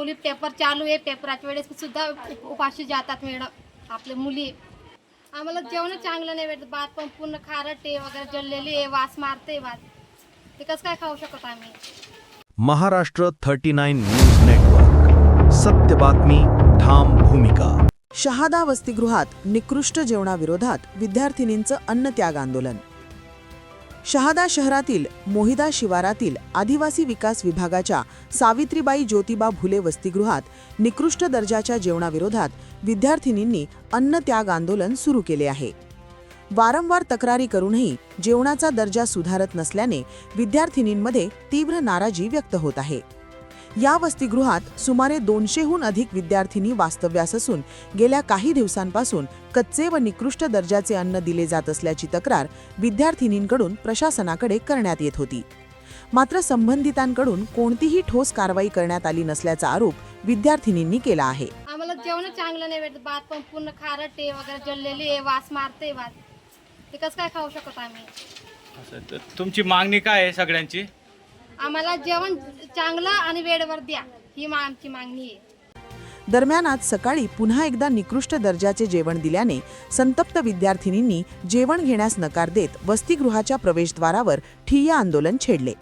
मुली पेपर चालू आहे, पेपराच्या वेळेस सुद्धा उपाशी जातात मॅडम आपले मुली. आम्हाला जेवण चांगलं नाही भेटत, भात पण पूर्ण खारट आहे वगैरे, जळलेली आहे, वास मारते भात. ते कसं काय खाऊ शकत आम्ही? महाराष्ट्र 39 न्यूज नेटवर्क, सत्य बातमी, ठाम भूमिका. शहादा वसतिगृहात निकृष्ट जेवणाविरोधात विद्यार्थिनींचं अन्नत्याग आंदोलन. शहादा शहरातील मोहिदा शिवारातील आदिवासी विकास विभागाच्या सावित्रीबाई ज्योतिबा फुले वसतिगृहात निकृष्ट दर्जाच्या जेवणाविरोधात विद्यार्थिनींनी अन्नत्याग आंदोलन सुरू केले आहे. वारंवार तक्रारी करूनही जेवणाचा दर्जा सुधारत नसल्याने विद्यार्थिनींमध्ये तीव्र नाराजी व्यक्त होत आहे. या वसतिगृहात सुमारे 200हून अधिक विद्यार्थिनी वास्तव्यास असून गेल्या काही दिवसांपासून कच्चे व निकृष्ट दर्जाचे अन्न दिले जात असल्याची तक्रार विद्यार्थिनींकडून प्रशासनाकडे करण्यात येत होती. मात्र संबंधितांकडून कोणतीही ठोस कारवाई करण्यात आली नसल्याचा आरोप विद्यार्थिनींनी केला आहे. आम्हाला जेवण चांगलं नाही भेटत, भात पण पूर्ण खारट आहे वगैरे, जळलेली आहे, वास मारते भात. ते कसं काय खाऊ शकत आम्ही? असं तर तुमची मागणी काय आहे सगळ्यांची? आम्हाला जेवण चांगलं आणि वेळेवर द्या, ही आमची मागणी आहे. दरम्यान आज सकाळी पुन्हा एकदा निकृष्ट दर्जाचे जेवण दिल्याने संतप्त विद्यार्थिनींनी जेवण घेण्यास नकार देत वसतिगृहाच्या प्रवेशद्वारावर ठिय्या आंदोलन छेडले.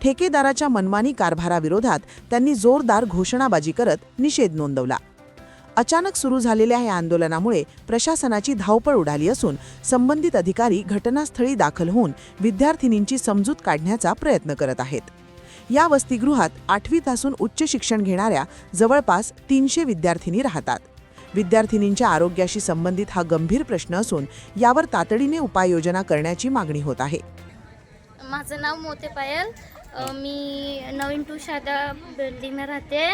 ठेकेदाराच्या मनमानी कारभाराविरोधात त्यांनी जोरदार घोषणाबाजी करत निषेध नोंदवला. अचानक सुरू झालेल्या या आंदोलनामुळे प्रशासनाची धावपळ उडाली असून संबंधित अधिकारी घटनास्थळी दाखल होऊन विद्यार्थिनींची समजूत काढण्याचा प्रयत्न करत आहेत. या वसतिगृहात 8वी पासून उच्च शिक्षण घेणाऱ्या जवळपास 300 विद्यार्थिनी राहतात. विद्यार्थिनींच्या आरोग्याशी संबंधित हा गंभीर प्रश्न असून यावर तातडीने उपाययोजना करण्याची मागणी होत आहे. माझं नाव मोते पायल, मी नवीन टू शहादा बिल्डिंगला राहते.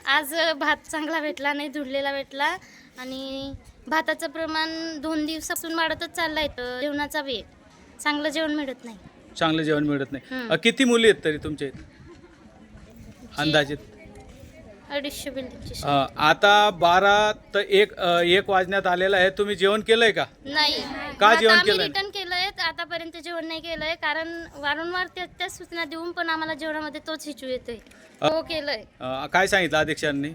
आज भात चांगला भेटला नाही, धुडलेला भेटला आणि भाताचं प्रमाण 2 दिवसापासून वाढतच चाललं आहे. जेवणाचा वेळ चांगलं जेवण मिळत नाही. चांगलं जेवण मिळत नाही. किती मुली आहेत तरी तुमच्या इथे अंदाजित? 250 बिल्डिंगची. आता 12 तर 1 वाजण्यात आलेला आहे. तुम्ही जेवण केलंय का? नाही. का जेवण आम्ही केलंय? रिटर्न केलंय, आतापर्यंत जेवण नाही केलंय, कारण वारंवार त्या सूचना देऊन पण आम्हाला जेवणामध्ये तोच हिचू येतोय. हो केलंय. काय सांगितलं अध्यक्षांनी?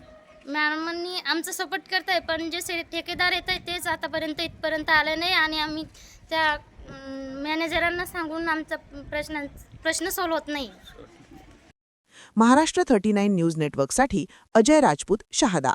मॅडमांनी आमचं सपोर्ट करताय, पण जे ठेकेदार येत आहे तेच आतापर्यंत इथपर्यंत आले नाही आणि आम्ही त्या मॅनेजरांना सांगून आमचा प्रश्न सॉल्व्ह होत नाही. महाराष्ट्र 39 न्यूज नेटवर्कसाठी अजय राजपूत, शहादा.